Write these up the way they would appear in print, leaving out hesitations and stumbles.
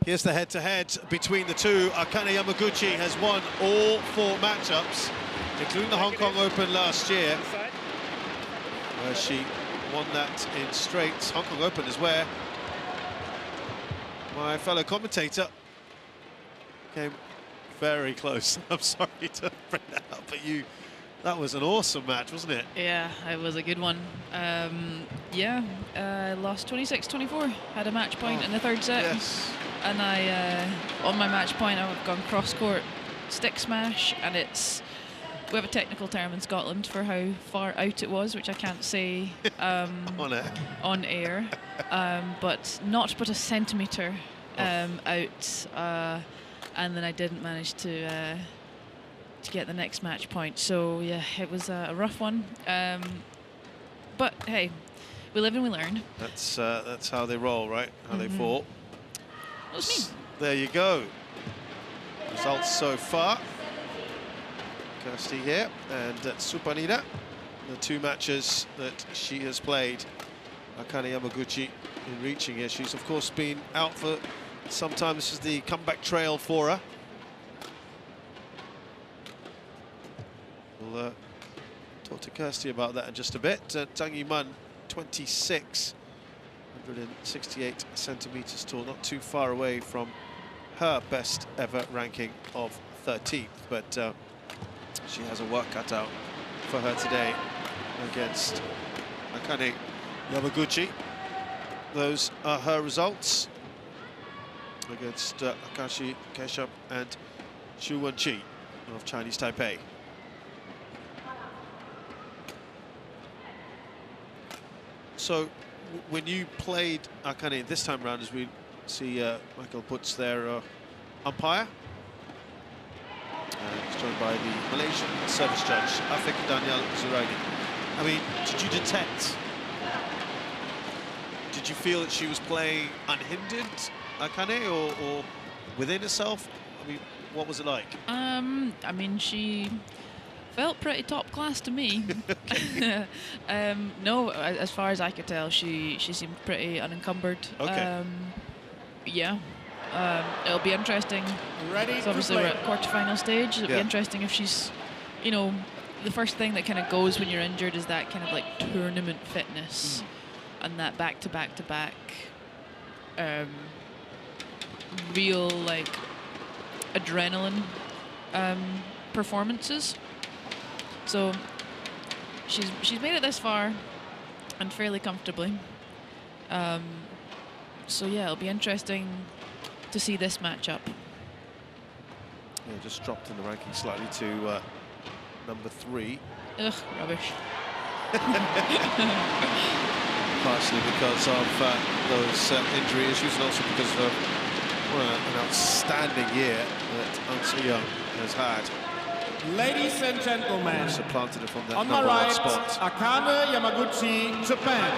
Here's the head-to-head between the two. Akane Yamaguchi has won all 4 matchups, including the Hong Kong Open last year, where she won that in straights. Hong Kong Open is where my fellow commentator came very close. I'm sorry to bring that up, but that was an awesome match, wasn't it? Yeah, it was a good one. Yeah, lost 26-24, had a match point in the 3rd set. Yes. And on my match point, I've gone cross-court stick smash, and we have a technical term in Scotland for how far out it was, which I can't say on air, but not but a centimetre out, and then I didn't manage to get the next match point. So yeah, it was a rough one, but hey, we live and we learn. That's how they roll, right? How they fall. That was me. There you go. Results so far. Kirsty here and Supanida, the 2 matches that she has played. Akane Yamaguchi in reaching here. She's of course been out for some time. This is the comeback trail for her. We'll talk to Kirsty about that in just a bit. Zhang Yiman, 26, 168 centimeters tall, not too far away from her best ever ranking of 13th, but she has a work cut out for her today against Akane Yamaguchi. Those are her results against Akashi Keshup and Xu Wenqi of Chinese Taipei. So when you played Akane this time round, as we see Michael Putz there, umpire, he's joined by the Malaysian service judge, Afik Daniel Zuraini. I mean, did you feel that she was playing unhindered, Akane, or within herself? I mean, what was it like? I mean, she felt pretty top class to me. No, as far as I could tell, she seemed pretty unencumbered. Okay. Yeah. It'll be interesting. So obviously we're at quarterfinal stage. It'll be interesting if she's, you know, the first thing that kind of goes when you're injured is that kind of like tournament fitness and that back-to-back-to-back real like adrenaline performances. So she's made it this far and fairly comfortably. So yeah, it'll be interesting to see this matchup. Yeah, just dropped in the ranking slightly to number 3. Ugh, rubbish. Partially because of those injury issues, and also because of an outstanding year that An Young has had. Ladies and gentlemen, supplanted her from that on number my right, 1 spot. Akane Yamaguchi, Japan.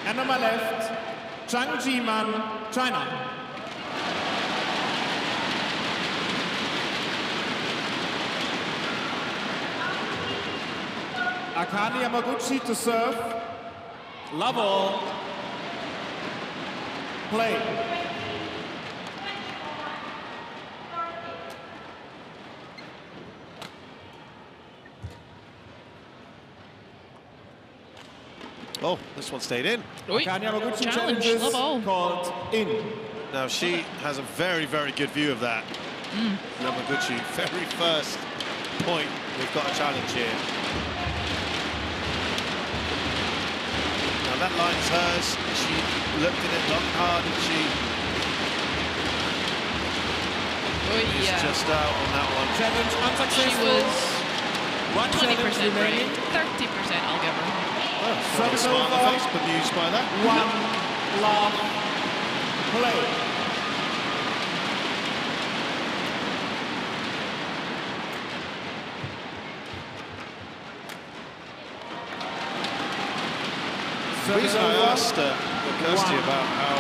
And on my left, Zhang Jiman, China. Akane Yamaguchi to serve. Love all. Play. Oh, this one stayed in. Akane Yamaguchi challenges called in. Now she has a very, very good view of that. Yamaguchi, very first point, we've got a challenge here. Now that line's hers. She looked at it, looked hard, and she is just out on that one. Challenge unsuccessful. She was 20% right, 30% I'll give her. Very smart on the face, bemused by that. 1 love, play. The reason I asked Kirsty about how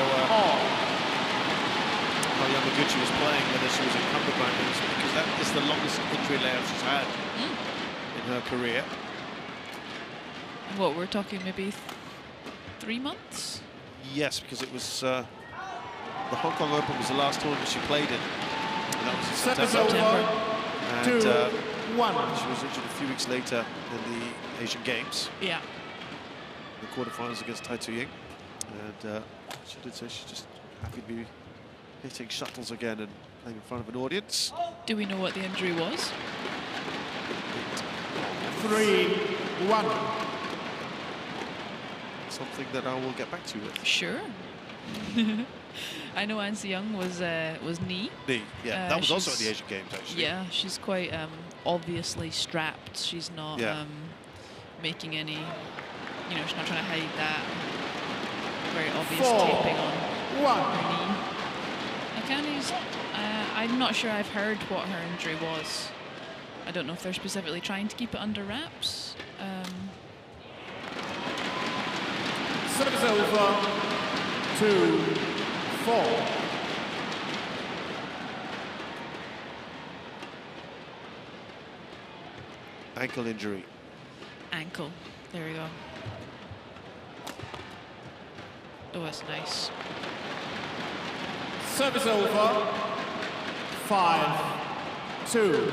Yamaguchi was playing, whether she was encumbered by him, is because That is the longest injury layoff she's had in her career. What, we're talking maybe 3 months? Yes, because it was the Hong Kong Open was the last tournament she played in. And that was in September. And she was injured a few weeks later in the Asian Games. Yeah. The quarterfinals against Tai Tu-Ying. And she did say she's just happy to be hitting shuttles again and playing in front of an audience. Do we know what the injury was? 3-1. Something that I will get back to you with. Sure. I know Anse Young was knee. Knee, yeah. That was also at the Asian Games, actually. Yeah, she's quite obviously strapped. She's not making any, you know, she's not trying to hide that very obvious taping on her knee. Akane's, I'm not sure I've heard what her injury was. I don't know if they're specifically trying to keep it under wraps. Service over. 2-4. Ankle injury. Ankle. There we go. Oh, that's nice. Service over. 5-2.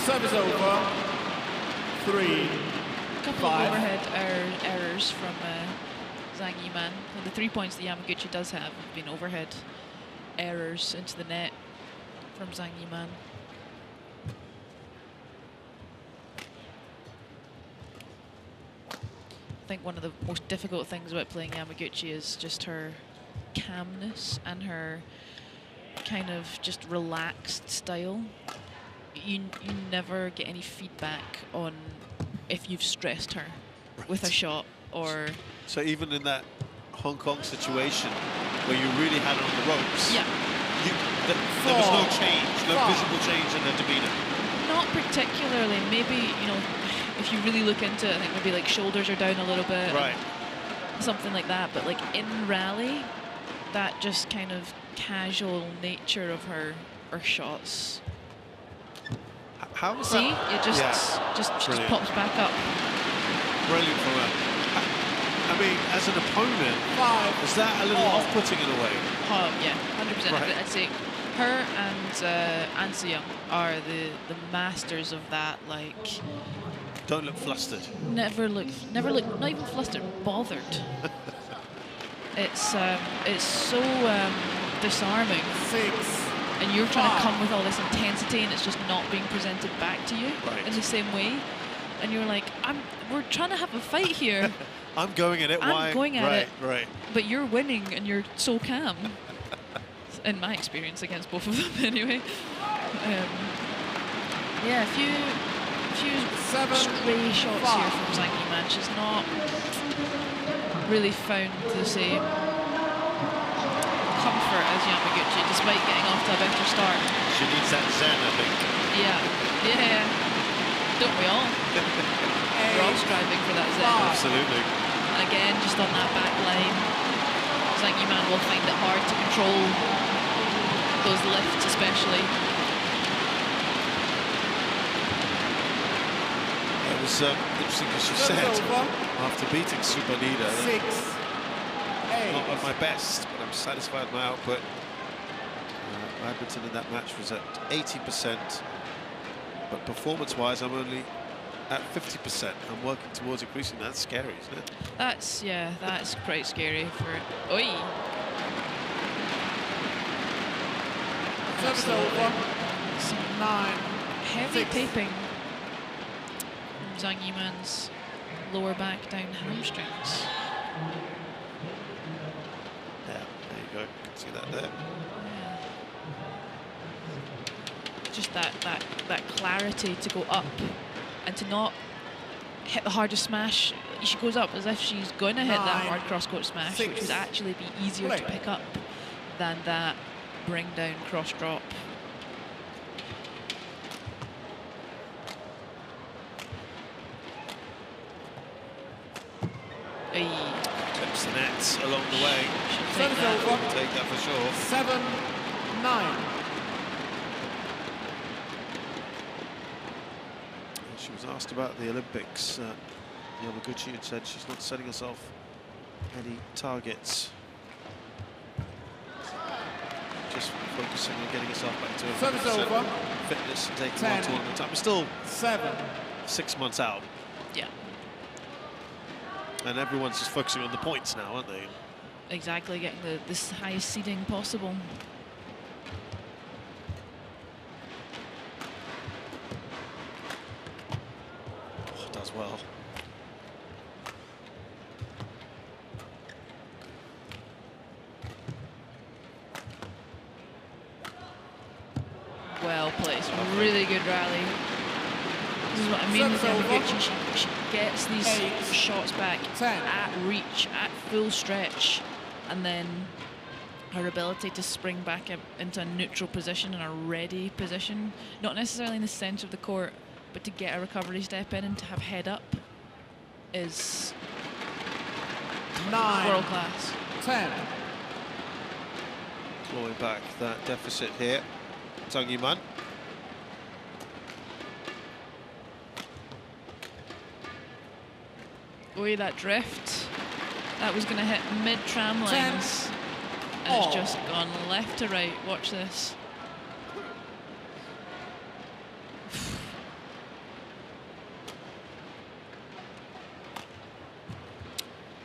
Service over. 3-5. A couple of overhead errors from Zhang Yiman. And the 3 points that Yamaguchi does have been overhead errors into the net from Zhang Yiman. I think one of the most difficult things about playing Yamaguchi is just her calmness and her kind of just relaxed style. You never get any feedback on if you've stressed her with a shot or... So even in that Hong Kong situation where you really had it on the ropes, there was no change, no visible change in her demeanor. Not particularly. Maybe, you know, if you really look into it, I think maybe like shoulders are down a little bit. Right. Something like that. But like in rally, that just kind of casual nature of her shots. How was See, that? it just pops back up. Brilliant from her. I mean, as an opponent, is that a little off-putting in a way? Oh, yeah, 100%. Right. I'd say her and Anse Young are the masters of that. Like, don't look flustered. Never look, not even flustered, bothered. It's so disarming. 6. And you're trying to come with all this intensity, and it's just not being presented back to you in the same way. And you're like, we're trying to have a fight here. I'm going at it. I'm going at it. Right. But you're winning, and you're so calm. In my experience against both of them, anyway. Yeah, a few stray shots here from Zhang Yiman. She's not really found the same comfort as Yamaguchi, despite getting off to a better start. She needs that zen, I think. Yeah. Don't we all? We're all striving for that zen. Absolutely. And again, just on that back line, Zhang Yiman will find it hard to control those lifts, especially. It was interesting because she said after beating Sudirman, not at my best, but I'm satisfied with my output. Badminton in that match was at 80%, but performance-wise, I'm only at 50%. I'm working towards increasing that. That's scary, isn't it? That's quite scary for. Oi. Service over. 9. Heavy taping from Zhang Yiman's lower back down hamstrings. Yeah, there you go. You can see that there. Just that clarity to go up and to not hit the hardest smash. She goes up as if she's going to hit that hard cross-court smash, which would actually be easier to pick up than that bring down cross drop. Clips the nets along the way. Take that. Take that for sure. 7-9. She was asked about the Olympics. Yamaguchi had said she's not setting herself any targets. Just focusing on getting herself back to 100% fitness and taking one tournament time. We're still 6 months out. Yeah. And everyone's just focusing on the points now, aren't they? Exactly, getting the highest seeding possible. Oh, does well. Well placed, really good rally. This is what I mean with Yamaguchi. She gets these shots back at reach, at full stretch, and then her ability to spring back into a neutral position and a ready position, not necessarily in the centre of the court, but to get a recovery step in and to have head up is world class. 10. Clawing back that deficit here. Zhang Yiman. Boy, that drift. That was going to hit mid-tram lines. And it's just gone left to right. Watch this.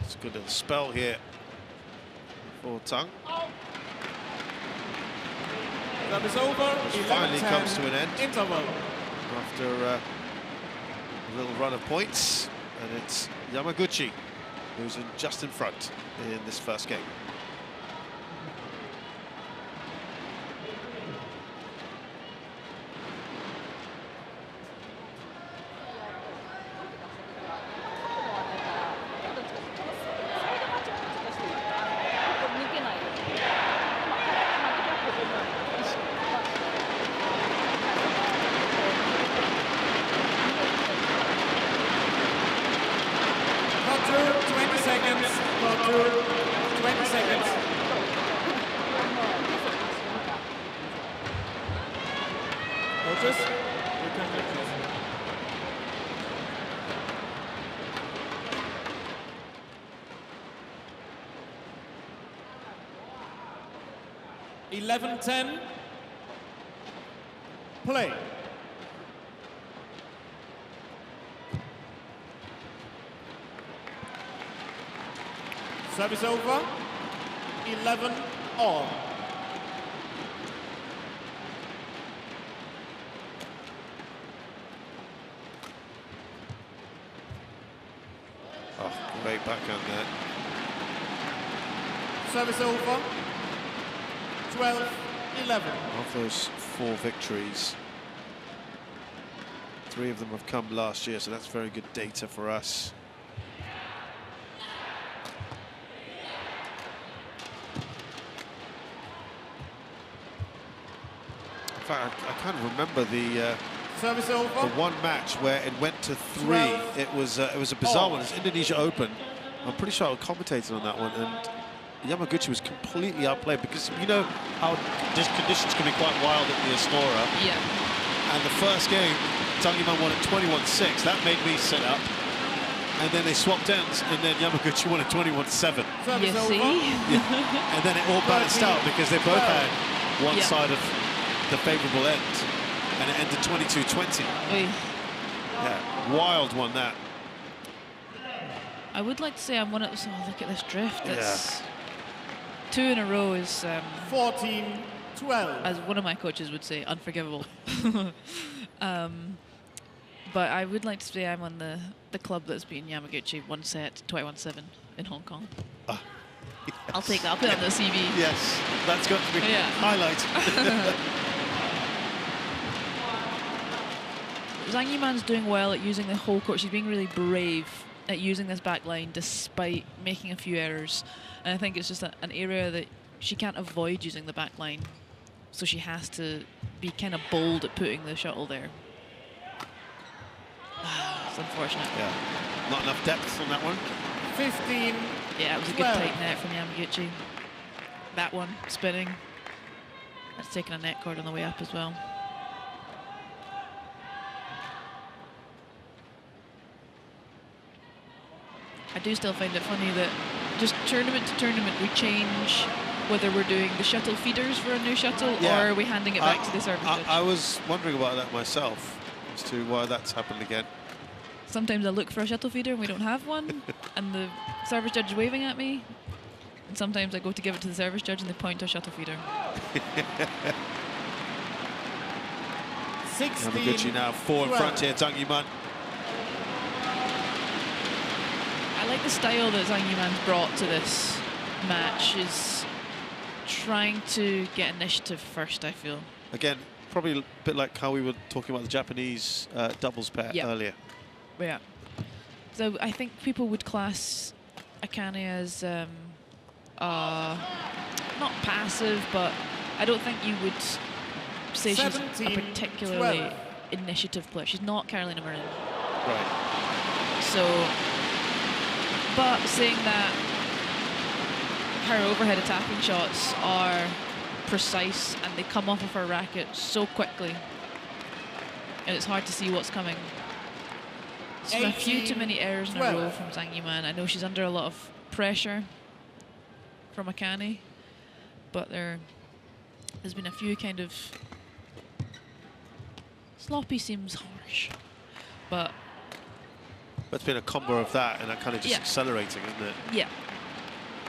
It's a good little spell here for Zhang. That is over. Which finally comes to an end. Interval. After a little run of points. And it's Yamaguchi who's just in front in this first game. (11-10). Play. Service over. 11 all. Oh, great backhand there. Service over. 12-11. Of those 4 victories, 3 of them have come last year, so that's very good data for us. In fact, I kind of remember the Service over. the one match where it went to 3. It was a bizarre one. It was Indonesia Open. I'm pretty sure I commentated on that one, and Yamaguchi was completely outplayed because you know how conditions can be quite wild at the Astora. Yeah. And the first game, Zhang Yiman won at 21-6. That made me sit up. And then they swapped ends, and then Yamaguchi won at 21-7. You see? Yeah. And then it all balanced out because they both had one side of the favourable end, and it ended 22-20. Yeah, wild one that. I would like to say I'm one of those. Oh, look at this drift. That's 2 in a row is 14-12. as one of my coaches would say, unforgivable. But I would like to say I'm on the club that's beaten Yamaguchi 1 set, 21-7 in Hong Kong. Yes. I'll take that. I'll put it on the CV. Yes, that's got to be highlight. Zhang Yiman's doing well at using the whole court. She's being really brave at using this back line despite making a few errors. And I think it's just an area that she can't avoid using the back line. So she has to be kind of bold at putting the shuttle there. It's unfortunate. Yeah, not enough depth on that one. 15. Yeah, it was a good 12. tight net from Yamaguchi. That one, spinning. That's taken a net cord on the way up as well. I do still find it funny that just tournament to tournament we change whether we're doing the shuttle feeders for a new shuttle or are we handing it back to the service judge. I was wondering about that myself as to why that's happened again. Sometimes I look for a shuttle feeder and we don't have one and the service judge is waving at me. And sometimes I go to give it to the service judge and they point to a shuttle feeder. 16. Yaguchi now 4 in front here, Zhang Yiman. I like the style that Zhang Yiman's brought to this match, is trying to get initiative first, I feel. Again, probably a bit like how we were talking about the Japanese doubles pair earlier. Yeah. So I think people would class Akane as not passive, but I don't think you would say she's a particularly initiative player. She's not Carolina Marin. Right. So, but saying that, her overhead attacking shots are precise and they come off of her racket so quickly, and it's hard to see what's coming. So a few too many errors in a row from Zhang Yiman. I know she's under a lot of pressure from Akane, but there's been a few kind of sloppy, seems harsh, but it's been a combo of that and that kind of just accelerating, isn't it? Yeah,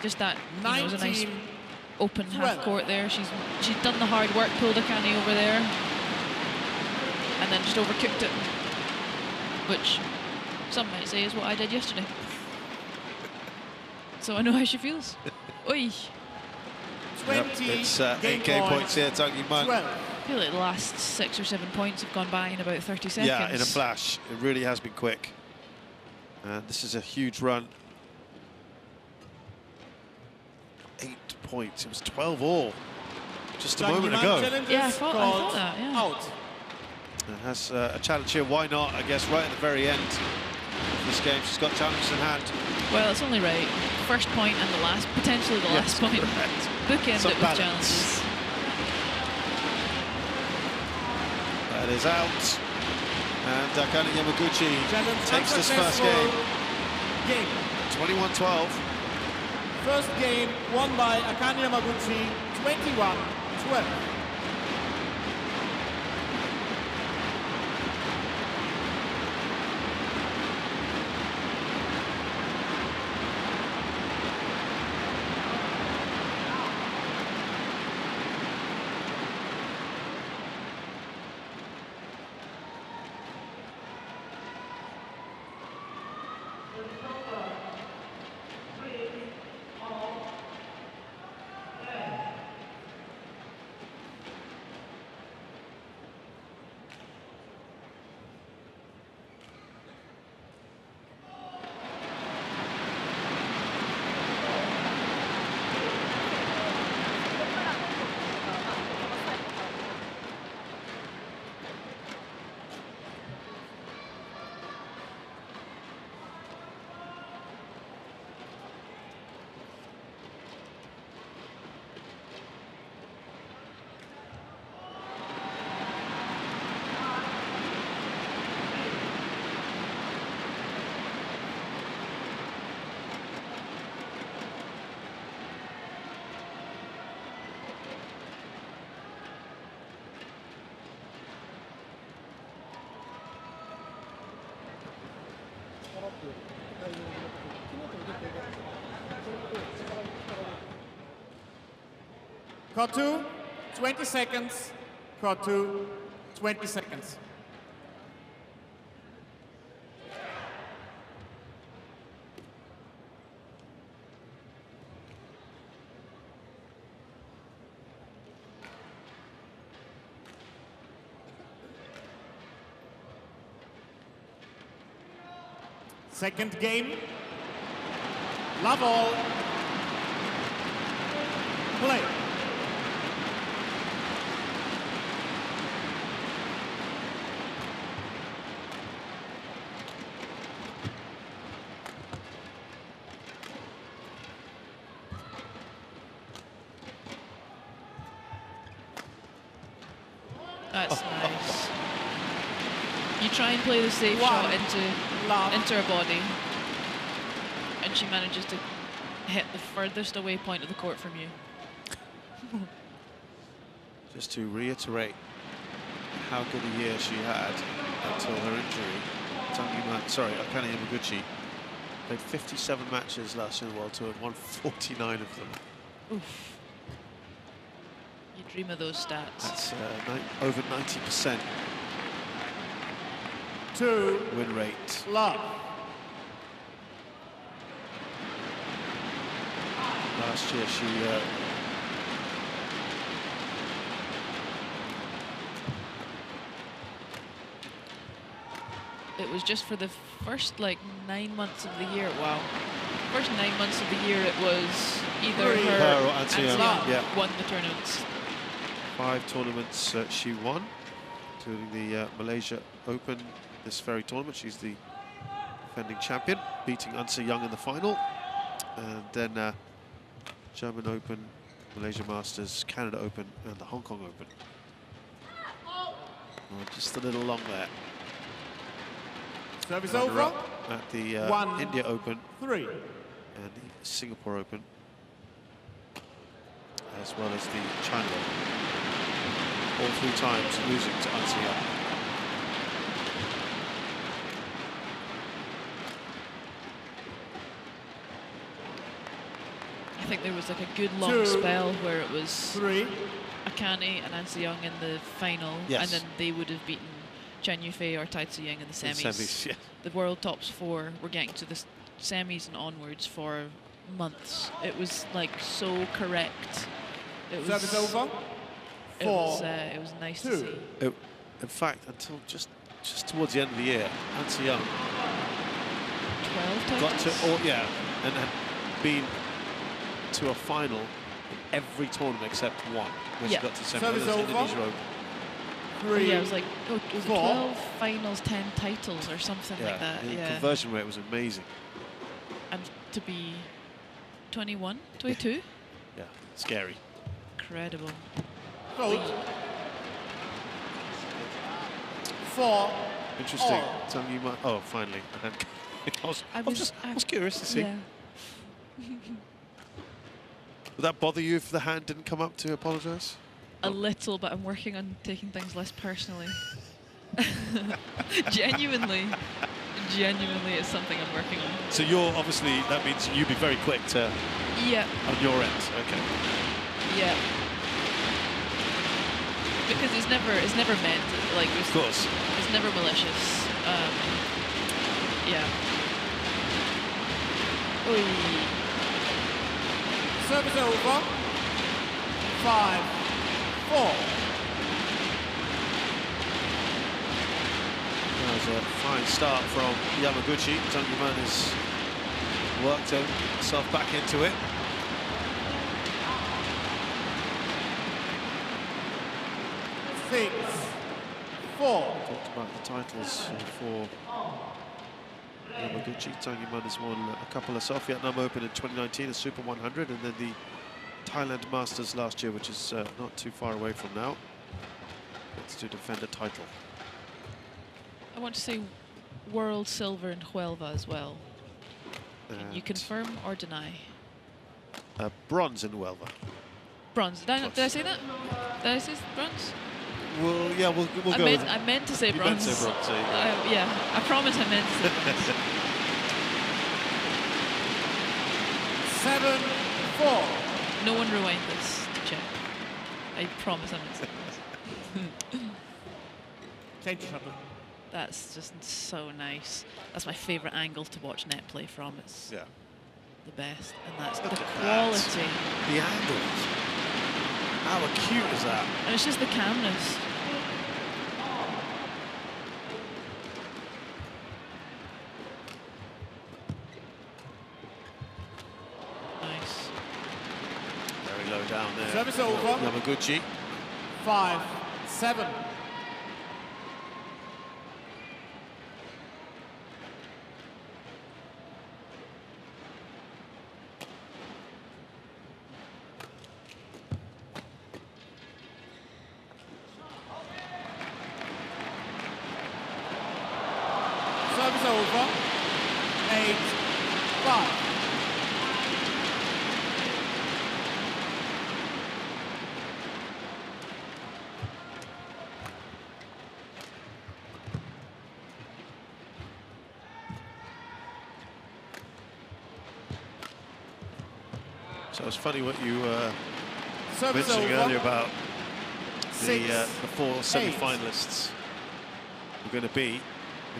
just that, you know, it was a nice open half court there. She's done the hard work, pulled Akane over there, and then just overcooked it, which some might say is what I did yesterday. So I know how she feels. Oi. It's 8 game points here, Zhang Yiman. I feel like the last 6 or 7 points have gone by in about 30 seconds. Yeah, in a flash. It really has been quick. This is a huge run. 8 points. It was 12 all just a moment ago. Yeah, I thought that, yeah. Out. And has a challenge here. Why not? I guess right at the very end of this game. She's got challenges in hand. Well, it's only right. First point and the last, potentially the last point. Bookend it with challenges. That is out. And Akane Yamaguchi takes this first game. 21-12. First game won by Akane Yamaguchi, 21-12. Court 2, 20 seconds. Court 2, 20 seconds. Second game. Love all. Play. You try and play the safe shot into Love. her body, and she manages to hit the furthest away point of the court from you. Just to reiterate how good a year she had until her injury. Akane Yamaguchi played 57 matches last year in the World Tour and won 49 of them. Oof. You dream of those stats. That's over 90% 2 win rate. love. Last year she It was just for the first like 9 months of the year. Wow. First 9 months of the year, it was either her or Anse Young. Yeah. won the tournaments. 5 tournaments she won, including the Malaysia Open, this very tournament. She's the defending champion, beating Anse Young in the final. And then German Open, Malaysia Masters, Canada Open, and the Hong Kong Open. Oh, just a little long there. Service Runner over. up at the 1, India Open 3. and the Singapore Open, as well as the China Open. All 3 times losing to Anse Young. I think there was like a good long 2, spell where it was 3. Akane and Anse Young in the final, Yes. and then they would have beaten Chen Yufei or Tai Tzu Ying in the semis. Yeah. The world tops 4 were getting to the semis and onwards for months. It was like so correct. It was, Service over. it was nice to 2. see. In fact, until just towards the end of the year, Anse Young 12 got to, titles? and had been to a final in every tournament except one, where Yeah. she got to Service semi-finals, over. Indonesia Open. 3. Yeah, it was like was it 4. 12 finals, 10 titles or something like that. The Yeah, conversion rate was amazing. and to be 21, 22, Yeah, scary. incredible. Vote. 4. Interesting. Oh. Zhang, you might. Oh, finally. I was curious to see. Yeah. Would that bother you if the hand didn't come up to apologise? A little, but I'm working on taking things less personally. Genuinely, it's something I'm working on. So you're obviously, that means you'd be very quick to, Yeah, on your end. Okay. yeah. Because it's never meant like Of course. it's never malicious. Yeah. Oy. Service over. 5, 4. That was a fine start from Yamaguchi. Zhang has worked himself back into it. Six, 4. Talked about the titles for Yamaguchi. Zhang has won a couple of South Vietnam Open in 2019, a Super 100, and then the Thailand Masters last year, which is not too far away from now. It's to defend a title. I want to say world silver in Huelva as well. Can you confirm or deny? Bronze in Huelva. Bronze. Did I say that? Did I say bronze? Well, yeah, we'll go with it. I meant to say You meant bronze. to say bronze, there you go. Yeah, I promise I meant to say bronze. 7, 4. No one rewind this to check. I promise I meant to say bronze. Change shuttle. That's just so nice. That's my favourite angle to watch net play from. It's Yeah. the best, and that's Look the at that. quality. The angles. How acute is that? And it's just the calmness. Nice. Very low down there. Service over. Yamaguchi. 5, 7. Service over. 8-5. So it's funny what you mentioning earlier about the four semi-finalists we're going to be,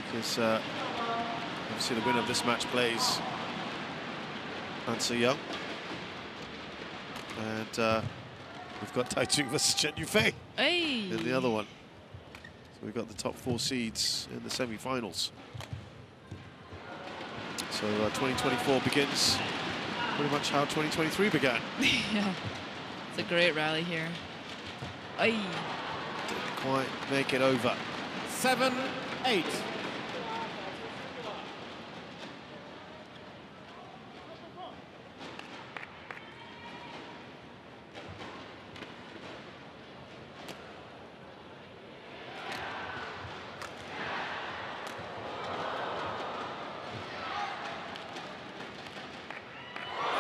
because obviously the winner of this match plays Ansa Young, and we've got Taitung versus Chen Yufei in the other one. So we've got the top 4 seeds in the semi-finals. So 2024 begins pretty much how 2023 began. Yeah, it's a great rally here. Didn't quite make it over. 7-8.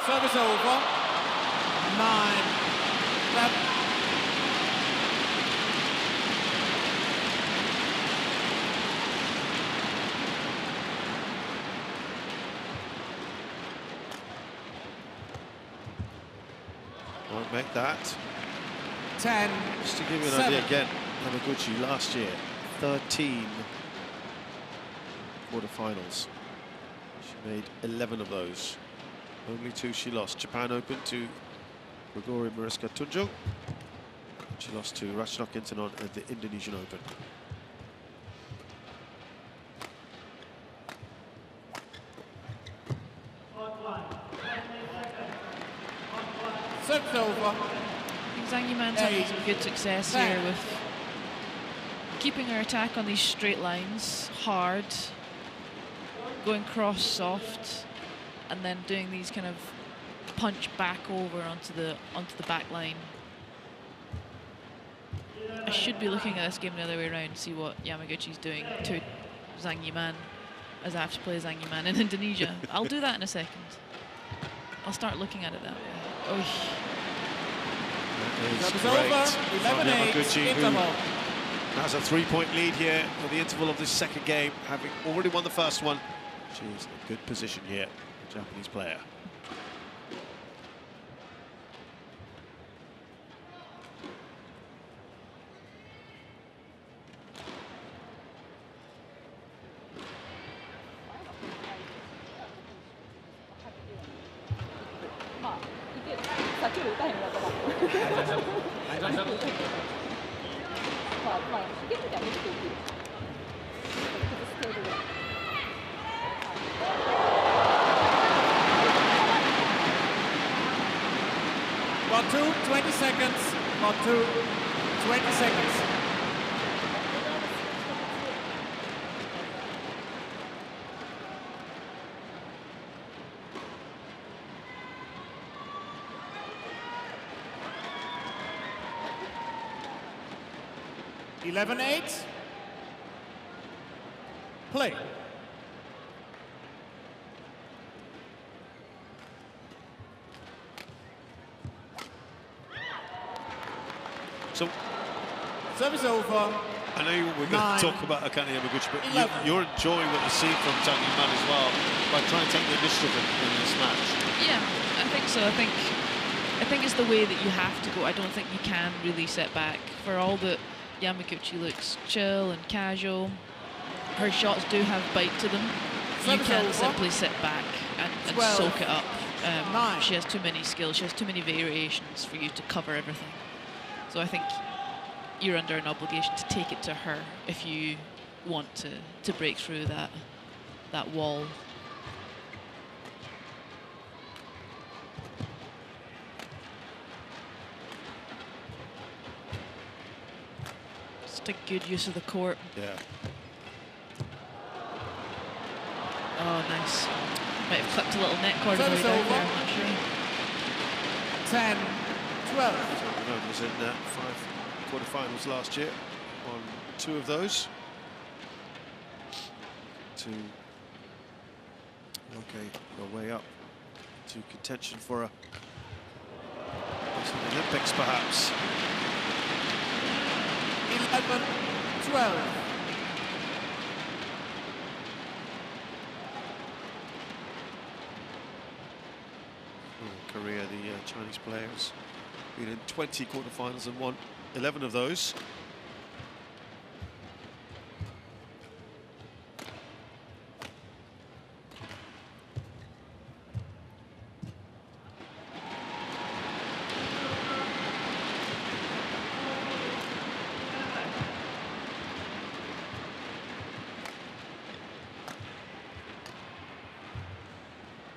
Service over. 9-7. Won't make that. 10. Just to give you an idea again, Yamaguchi last year, 13 quarterfinals. She made 11 of those. Only 2 she lost. Japan Open to Gregory Mariska Tunjung. She lost to Ratchnok Intanon at the Indonesian Open. Service over. Zhang Yiman's having some good success here with keeping her attack on these straight lines hard, going cross soft, and then doing these kind of punch back over onto the back line. I should be looking at this game the other way around, see what Yamaguchi's doing to Zhang Yiman, as I have to play Zhang Yiman in Indonesia. I'll do that in a second. I'll start looking at it that way. Oh. That is great from Yamaguchi, who has a 3-point lead here for the interval of this second game, having already won the first one. She's in a good position here, the Japanese player. About 20 seconds. About 20 seconds. (11-8). Play. So, service over. I know we're going to talk about Akane Yamaguchi, but you're enjoying what you see from Zhang Yiman as well by trying to take the initiative in this match. Yeah, I think so. I think it's the way that you have to go. I don't think you can really sit back. For all that Yamaguchi looks chill and casual, her shots do have bite to them. You can't simply sit back and soak it up. She has too many skills. She has too many variations for you to cover everything. So I think you're under an obligation to take it to her if you want to break through that wall. Just a good use of the court. Yeah. Oh, nice. Might have clipped a little net cord on the way down there, I'm not sure. 10-12. Sudirman was in 5 quarterfinals last year, won 2 of those. to your way up to contention for a Olympics, perhaps. 11-12. Korea, the Chinese players, been in 20 quarterfinals and won 11 of those.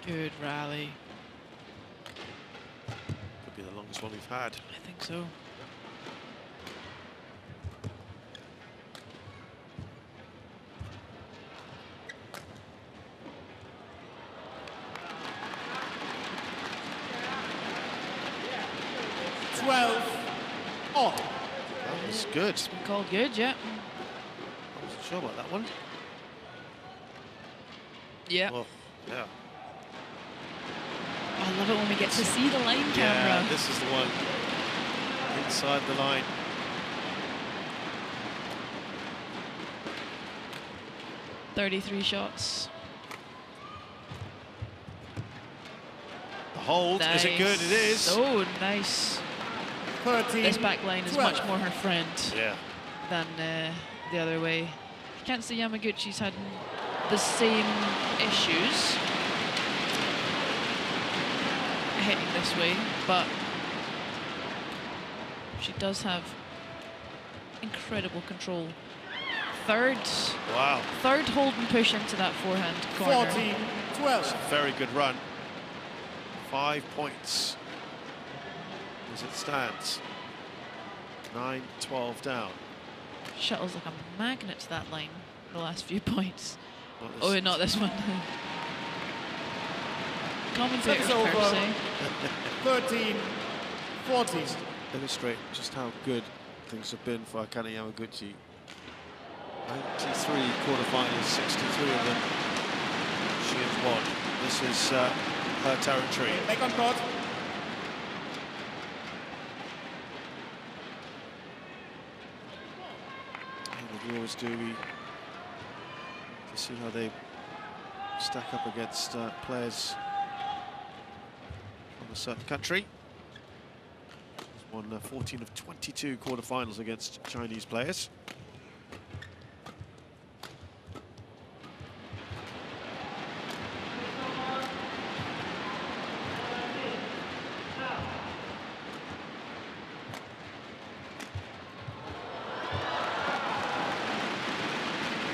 Good rally. Could be the longest one we've had. I think so. Oh, That was good. It's been called good, yeah. I wasn't sure about that one. Yeah. Oh, yeah. I love it when we get to see the line Yeah, camera. this is the one inside the line. .33 shots. The hold, is it good? It is. Oh, nice. 13. This back line is 12. much more her friend Yeah. than the other way. I can't say Yamaguchi's had the same issues hitting this way, but she does have incredible control. Third hold and push into that forehand corner. 14-12. Very good run. 5 points as it stands. 9-12 down. Shuttles like a magnet to that line the last few points. Not this- Oh, not this one. Commentators That's over. per se. 13-14. Illustrate just how good things have been for Akane Yamaguchi. 93 quarterfinals, 63 of them she has won. This is her territory. Back on court. And we always do, we to see how they stack up against players from a certain country. She's won 14 of 22 quarterfinals against Chinese players.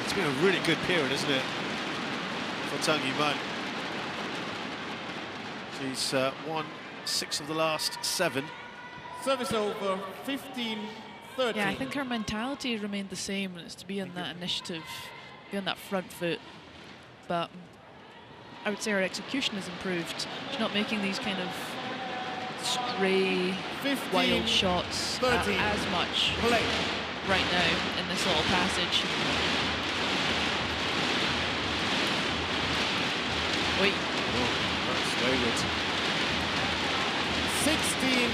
It's been a really good period, isn't it, for Zhang Yiman? She's won 6 of the last 7. Service over. 15-13. Yeah, I think her mentality remained the same, and it's to be on that initiative, be on that front foot. But I would say her execution has improved. She's not making these kind of stray, 15, wild shots 13. as much Play. right now in this little passage. Wait. Oh, that's wayward. 16-13.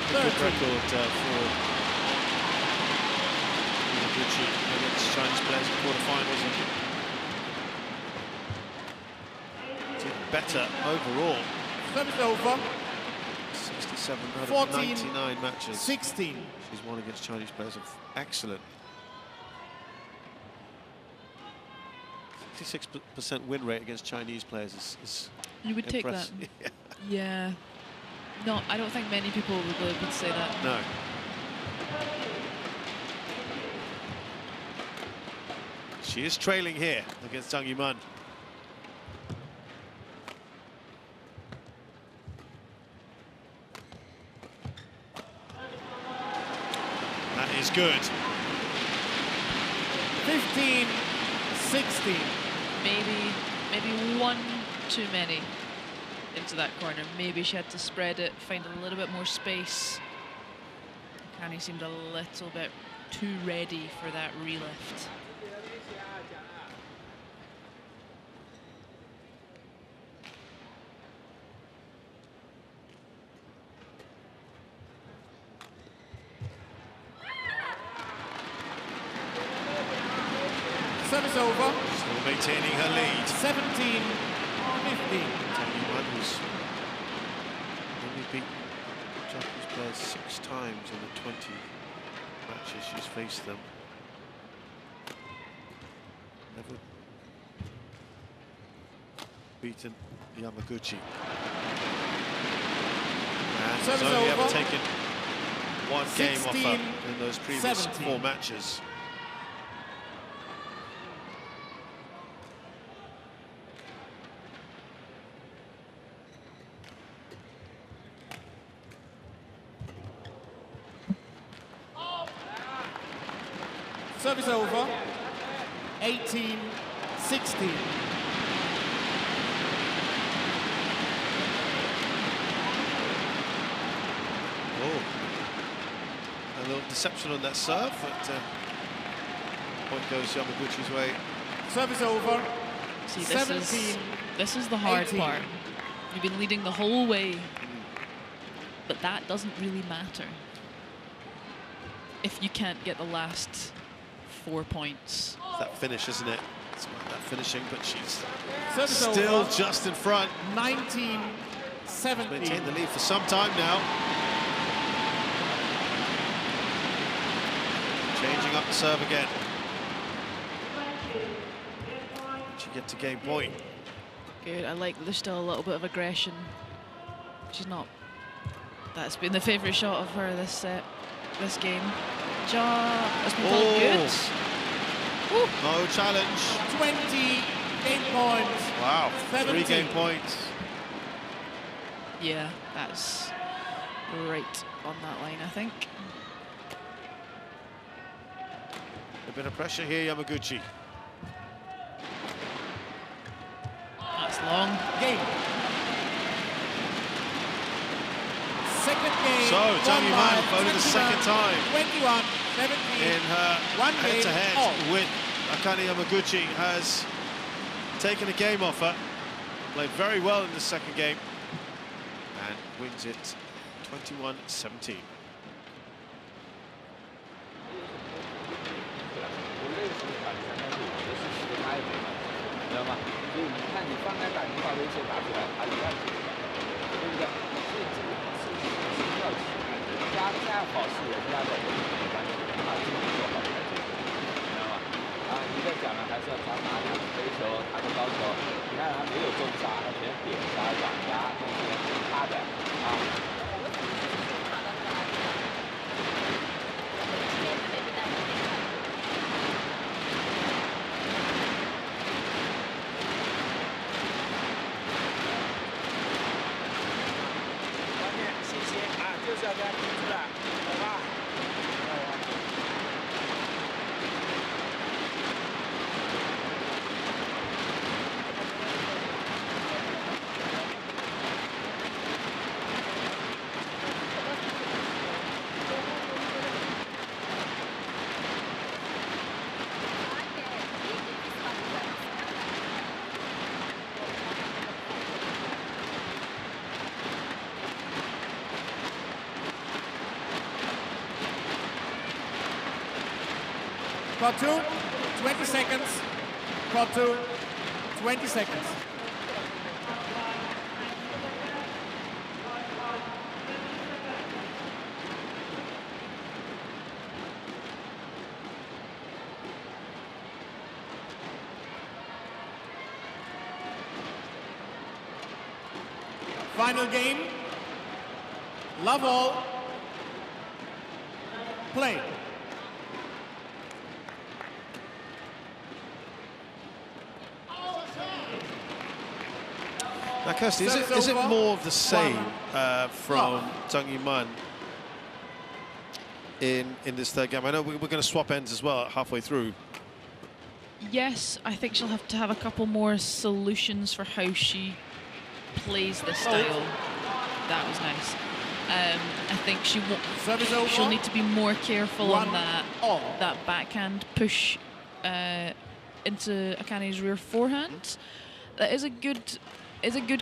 Good record for Yaguchi against Chinese players in quarterfinals, and did better overall. Service over. 67 out of 14, 99 matches 16. she's won against Chinese players. Of excellent. 66% win rate against Chinese players is You would take that. impressive. Yeah. No, I don't think many people would say that. No. She is trailing here against Zhang Yiman. That is good. 15-16. Maybe one too many into that corner. Maybe she had to spread it, find a little bit more space. Akane seemed a little bit too ready for that relift. Service over. Still maintaining her lead. 17-15. Zhang Yiman, who's only beat Japanese players 6 times in the 20 matches she's faced them. Never beaten Yamaguchi. And has only ever taken 1 game off her in those previous 4 matches. Service over. 18-16. Oh, a little deception on that serve, but point goes Yamaguchi's way. Service over. See, this is the hard 18. part. You've been leading the whole way, but that doesn't really matter if you can't get the last 4 points. It's that finish, isn't it? It's about that finishing, but she's Service still over. just in front. 19-17. Maintained the lead for some time now. Changing up the serve again. She gets to game point. Good. I like that there's still a little bit of aggression. She's not. That's been the favourite shot of her this game. Job. That's been called good. Woo. No challenge. 20 game points. Wow. 17. 3 game points. Yeah, that's right on that line, I think. A bit of pressure here, Yamaguchi. That's long. Game. Second game. So, Zhang won by Yiman for only the second time 21-17. in her One game head-to-head off. with Akane Yamaguchi, has taken a game off her. Played very well in the second game and wins it 21-17. Part 2, 20 seconds. Part 2, 20 seconds. Final game. Love all. Play. Now, Kirsty, is it more of the same from Zhang Yiman in this third game? I know we're going to swap ends as well halfway through. Yes, I think she'll have to have a couple more solutions for how she plays this style. That was nice. I think she'll need to be more careful on that backhand push into Akane's rear forehand. That is a good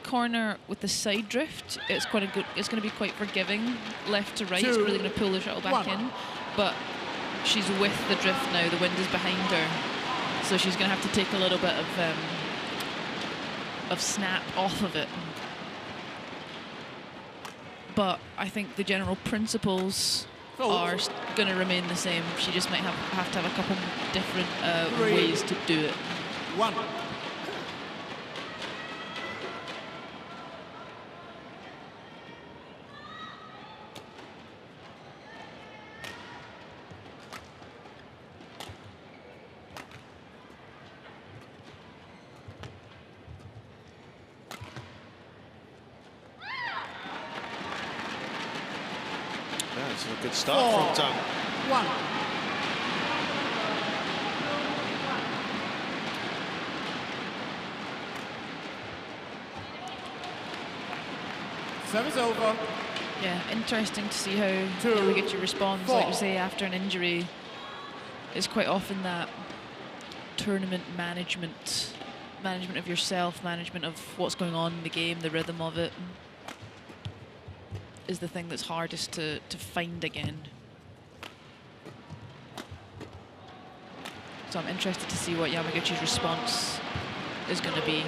corner with the side drift. It's quite a good. It's going to be quite forgiving, left to right. It's really going to pull the shuttle back in, but she's with the drift now. The wind is behind her, So she's going to have to take a little bit of snap off of it. But I think the general principles are going to remain the same. She just might have to have a couple different ways to do it. 1. It's a good start from Zhang. 1. Service over. Yeah, interesting to see how Yaguchi responds. Like we say, after an injury, it's quite often that tournament management of yourself, management of what's going on in the game, the rhythm of it, is the thing that's hardest to find again. So I'm interested to see what Yamaguchi's response is going to be.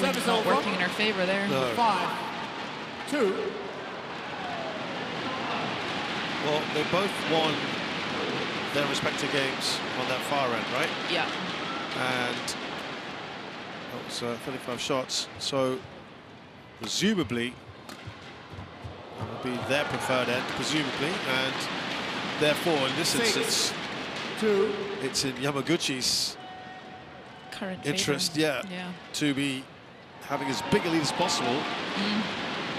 Wind's not working in her favour there. No. 5, 2. Well, they both won their respective games on that far end, right? Yeah. And that was 35 shots. So presumably that will be their preferred end, presumably, and therefore in this instance, 2. it's in Yamaguchi's Current interest, favour. yeah, to be having as big a lead as possible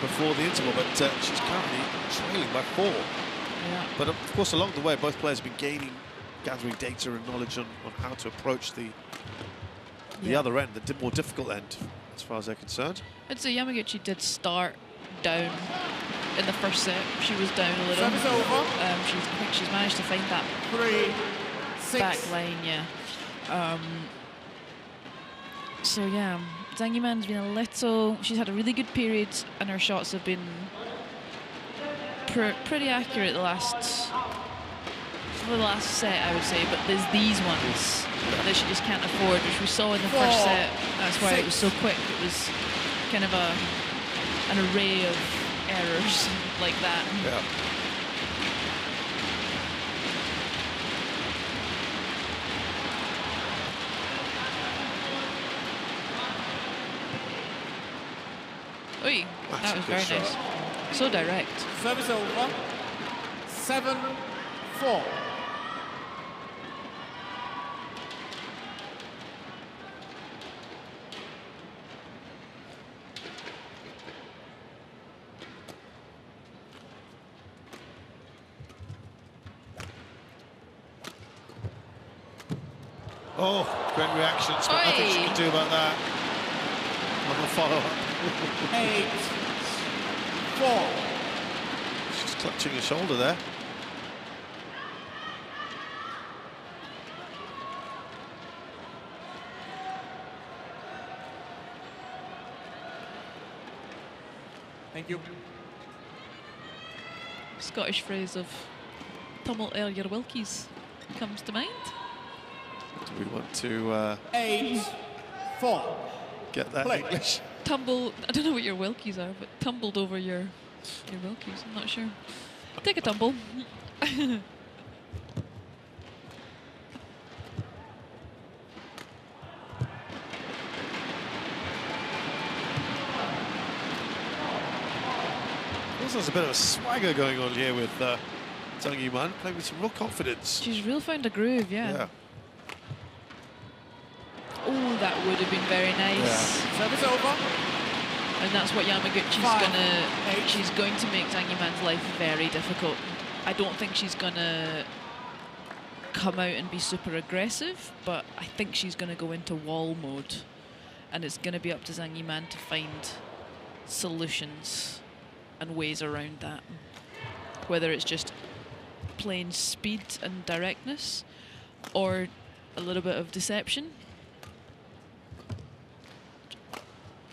before the interval, but she's currently trailing by 4. Yeah. But of course, along the way, both players have been gathering data and knowledge on how to approach the other end, the more difficult end, as far as they're concerned. I'd say Yamaguchi did start down in the first set. She was down a little. Service over. I think she's managed to find that 3, 6. back line, yeah. So yeah, Zhang Yiman's been a little. She's had a really good period, and her shots have been pretty accurate the last set, I would say. But there's these ones that she just can't afford, which we saw in the first set. That's why it was so quick. It was kind of an array of errors like that. Yeah. Oi, that was very nice. So direct. Service over. 7, 4. Oh, great reactions, but nothing she can do about that. On the follow-up. 8, 4. She's clutching her shoulder there. Thank you. Scottish phrase of "Tummel your Wilkies" comes to mind. Do we want to 8, 4. get that Play. English? Tumble, I don't know what your Wilkies are, but tumbled over your Wilkies, I'm not sure. Take a tumble. There's a bit of a swagger going on here with Zhang Yiman, playing with some real confidence. She's real found a groove, yeah. Oh, that would have been very nice. Yeah. Service over. And that's what Yamaguchi's 5, gonna. 8. She's going to make Zhang Yiman's life very difficult. I don't think she's gonna come out and be super aggressive, but I think she's gonna go into wall mode, and it's gonna be up to Zhang Yiman to find solutions and ways around that. Whether it's just plain speed and directness, or a little bit of deception.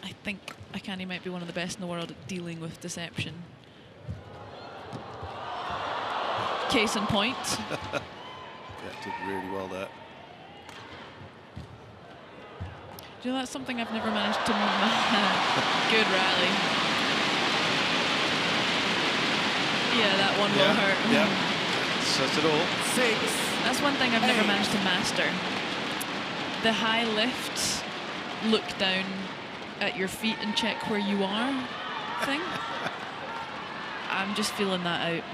I think Akane might be one of the best in the world at dealing with deception. Case in point. Yeah, did really well there. Do you know, that's something I've never managed to good rally. Yeah, that one will hurt. Yeah, says it all. 6. That's one thing I've never managed to master. The high lift, look down at your feet and check where you are thing. I'm just feeling that out.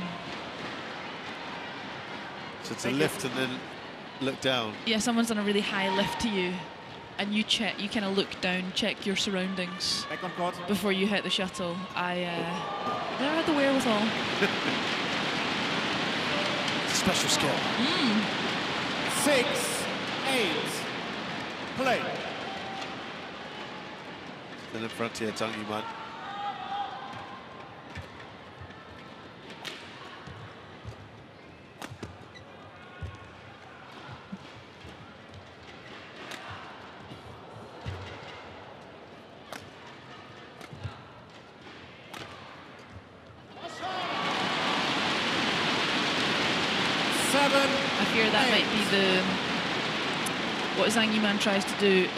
So it's a lift and then look down. Yeah, someone's done a really high lift to you, and you kind of look down, check your surroundings Back on court. before you hit the shuttle. I never had the wherewithal. It's a special skill. 6, 8. Play. Then in front here, Zhang Yuman. I fear that might be what Zhang Yuman tries to do,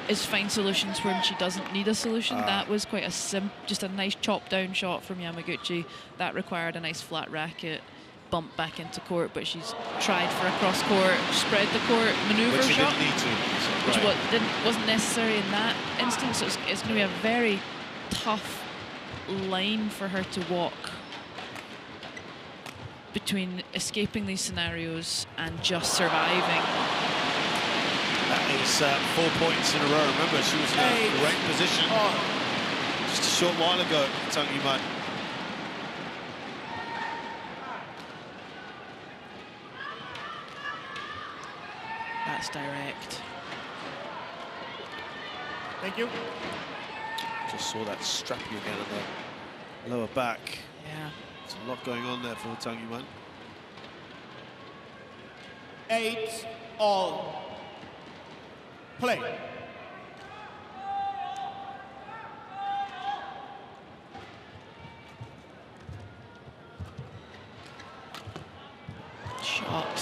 is find solutions when she doesn't need a solution. That was quite just a nice chop down shot from Yamaguchi. That required a nice flat racket, bump back into court, but she's tried for a cross court, spread the court maneuver Which she shot. didn't need to. Which wasn't necessary in that instance. So it's going to be a very tough line for her to walk between escaping these scenarios and just surviving. That is 4 points in a row. Remember, she was in a great position just a short while ago, Zhang Yuman. That's direct. Thank you. Just saw that strapping again on the lower back. Yeah. There's a lot going on there for Zhang Yuman. 8 all. Play. Shot.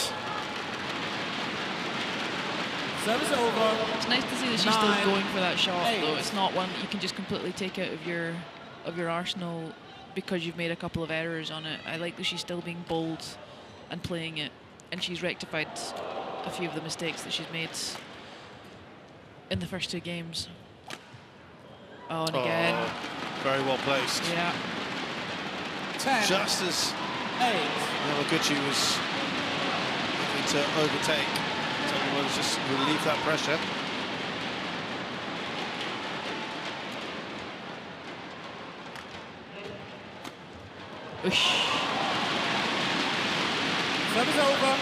Service over. It's nice to see that she's still going for that shot, though. It's not one that you can just completely take out of your arsenal because you've made a couple of errors on it. I like that she's still being bold and playing it, and she's rectified a few of the mistakes that she's made in the first 2 games. Oh, and again. Very well placed. Yeah. 10. Just as 8. Yaguchi was looking to overtake, Zhang Yuman just relieve that pressure. Service over.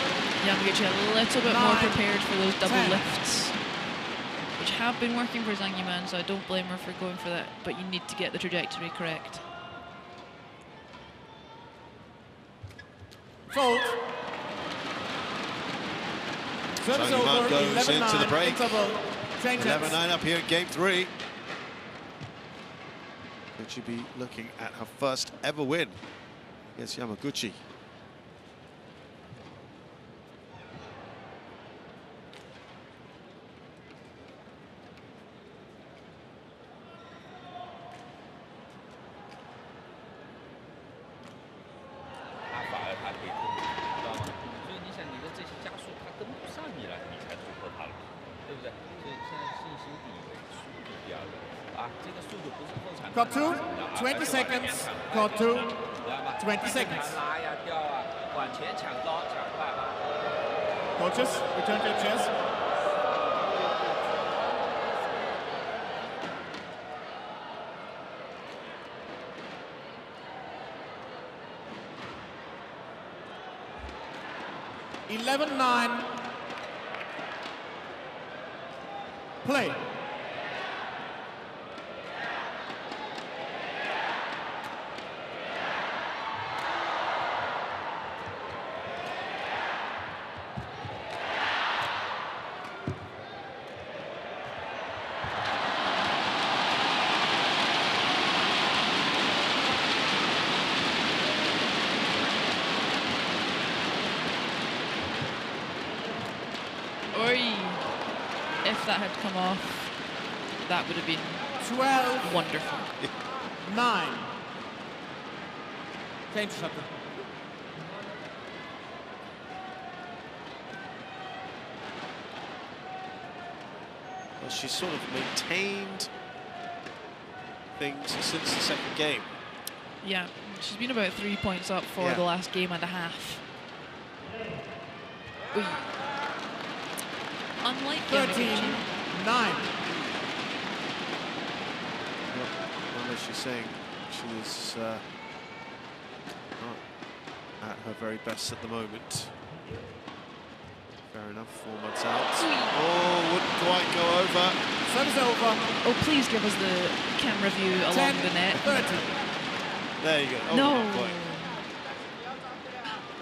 Yamaguchi a little bit 9, more prepared for those double 10. lifts, which have been working for Zhang Yuman, so I don't blame her for going for that, but you need to get the trajectory correct. Fault. Service Zhang Yuman over. goes into the break. 11-9 up here in game 3. Could she be looking at her first ever win against Yamaguchi? Got 2, 20 seconds. Got 2, 20 seconds. Coaches, return to your chairs. (11-9). Play. if that had come off, that would have been 12, wonderful. 9. Change shot. Well, she's sort of maintained things since the second game. Yeah, she's been about 3 points up for the last game and a half. Ooh. Unlike 13, Yamaguchi. 9. Well, as she's saying, she's not at her very best at the moment. Fair enough, 4 months out. Oh, wouldn't quite go over. Service over. Oh, please give us the camera view along 10, the net. 30. There you go. Oh, No. not quite.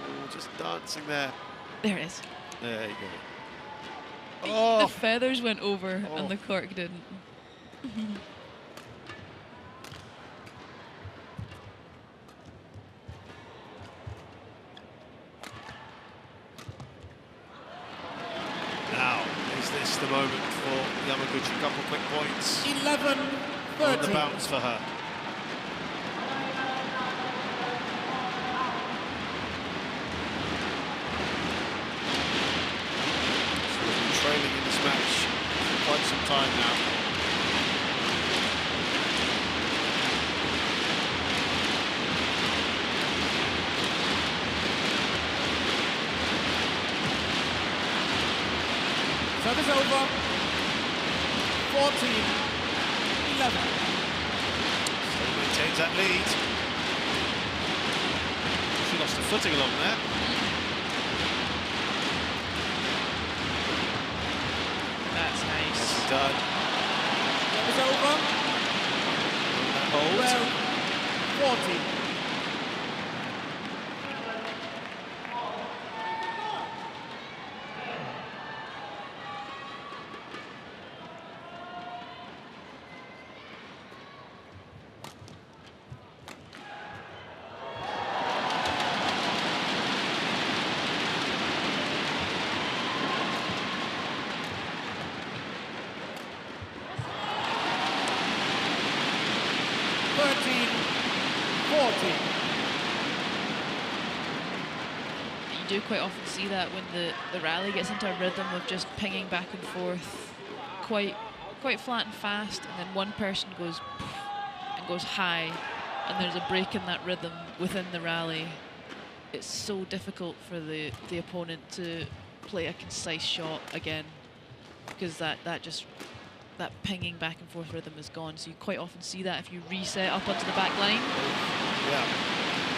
Oh, just dancing there. There it is. There you go. The Oh, feathers went over and the cork didn't. now is this the moment for Yamaguchi? Couple quick points 11, on the 30. bounce for her. She's been trailing in this match for quite some time now. Service over. 14, 11. Still maintains that lead. She lost her footing along there. That's nice. Nicely done. Service over. That hold. 12, 14. You do quite often see that when the rally gets into a rhythm of just pinging back and forth quite flat and fast, and then one person goes and goes high, and there's a break in that rhythm within the rally. It's so difficult for the opponent to play a concise shot again, because that pinging back and forth rhythm is gone. So you quite often see that if you reset up onto the back line. Yeah.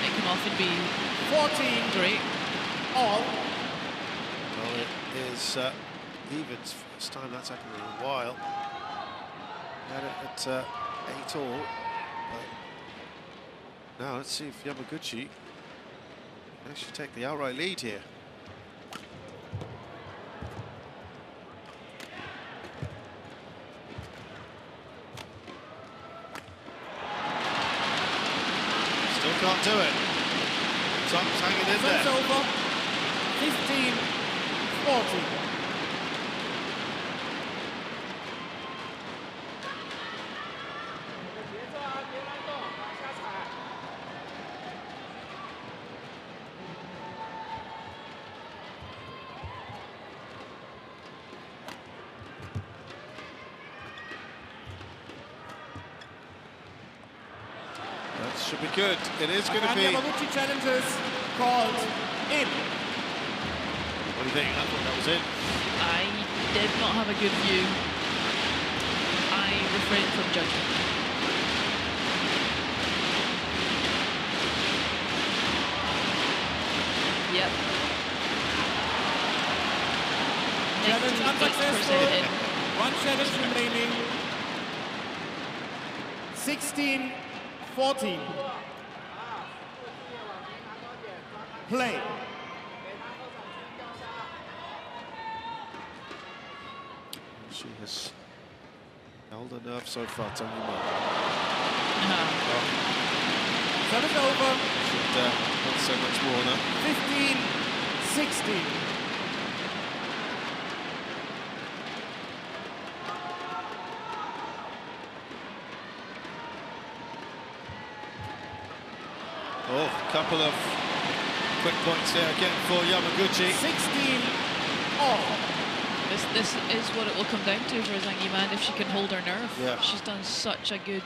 It can often be 14, great. all. Well, it is evens. First time that's happened in a while. Had it at 8 all. But now let's see if Yamaguchi can actually take the outright lead here. Still can't do it. Zhang's hanging in Service there. over. 15, 14. That should be good. It is going to Akane be. Yamaguchi challenges called in. What do you think? I thought that was in. I did not have a good view. I refrained from judging. Yep. Challenge 98% unsuccessful. in. One challenge remaining. 16, 14. Play. She has held her nerve so far, Zhang Yimeng. Service over. Should not so much more now. 15, 16. Couple of quick points there again for Yamaguchi. 16 all. This is what it will come down to for Zhang Yiman if she can hold her nerve. Yeah. She's done such a good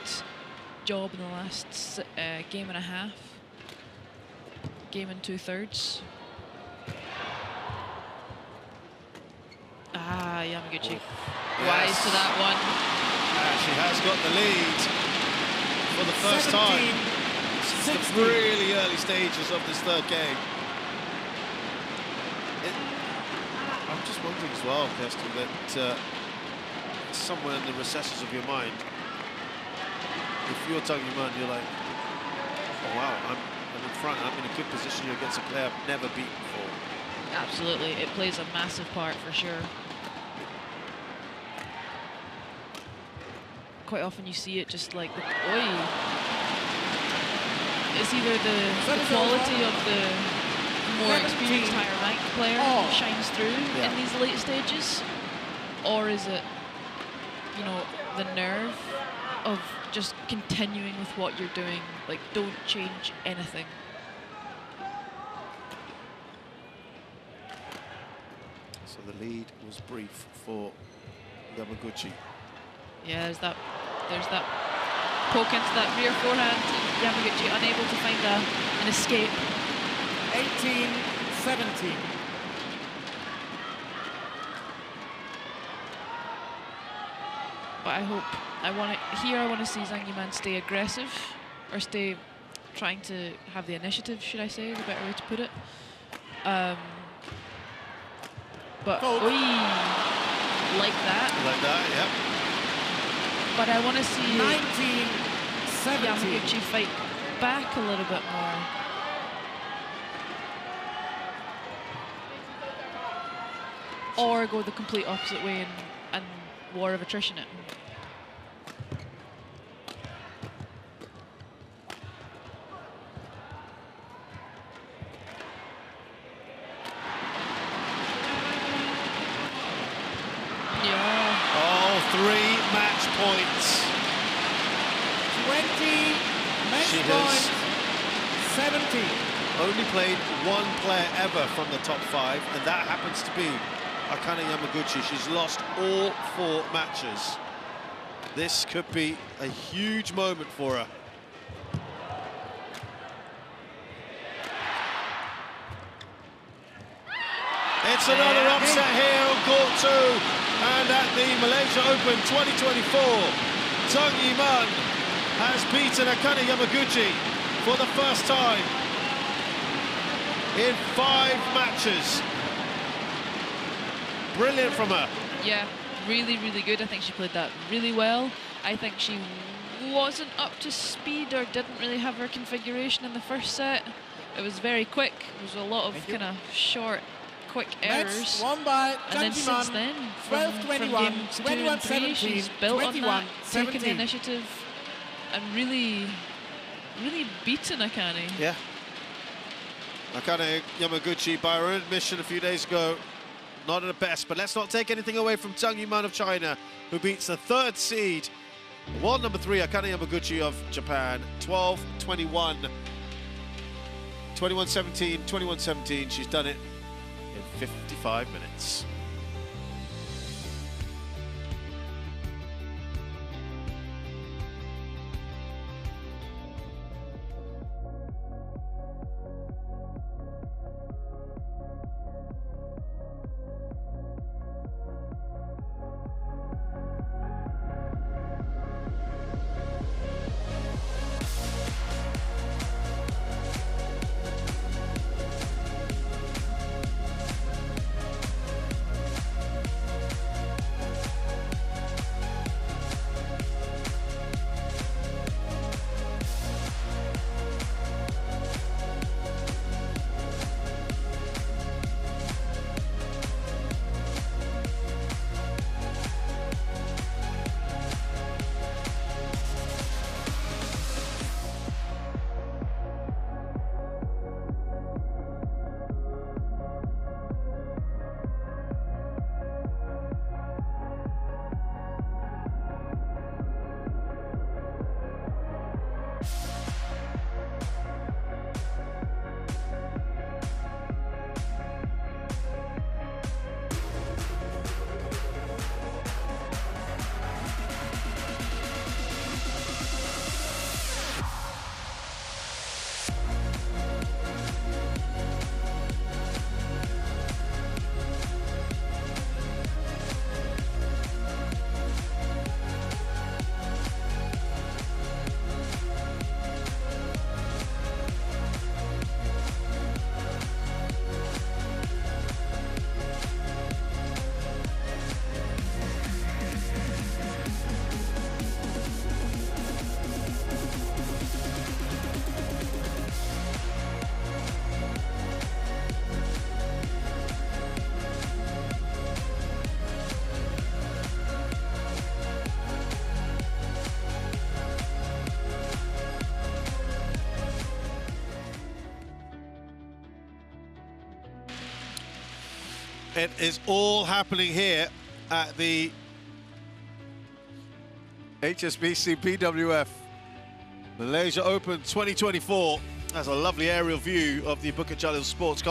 job in the last game and a half. Game and 2/3. Ah, Yamaguchi. Wise to that one. She has got the lead for the first time since the really early stages of this third game. I'm just wondering as well, Kirsty, that somewhere in the recesses of your mind, if you're Zhang Yiman, you're like, oh wow, I'm in front, I'm in a good position here against a player I've never beaten before. Absolutely, it plays a massive part for sure. Quite often you see it just like the it's either the quality of the more experienced, higher ranked player that shines through in these late stages, or is it, you know, the nerve of just continuing with what you're doing, like don't change anything. So the lead was brief for Yamaguchi. Yeah, there's that poke into that rear forehand. Yamaguchi unable to find an escape. 18-17. But I want to see Zhang Yiman stay aggressive, or stay trying to have the initiative, should I say, is a better way to put it. But like that. Like that, yeah. But I want to see 19-17. Yamaguchi fight back a little bit more. Or go the complete opposite way and war of attrition it. Match points. 20 match points. 17. Only played one player ever from the top 5, and that happens to be Akane Yamaguchi. She's lost all 4 matches. This could be a huge moment for her. It's another upset here on court 2. And at the Malaysia Open 2024, Zhang Yiman has beaten Akane Yamaguchi for the first time in 5 matches. Brilliant from her. Yeah, really, really good. I think she played that really well. I think she wasn't up to speed, or didn't really have her configuration in the first set. It was very quick. There was a lot of kind of short, quick errors. Won by and then since then, from games 2 and 3, she's built on that, taken the initiative, and really beaten Akane. Yeah. Akane Yamaguchi, by her own admission a few days ago, not at the best, but let's not take anything away from Zhang Yiman of China, who beats the 3rd seed, world number 3, Akane Yamaguchi of Japan, 12-21, 21-17, 21-17. She's done it in 55 minutes. It is all happening here at the HSBC BWF Malaysia Open 2024. That's a lovely aerial view of the Bukit Jalil Sports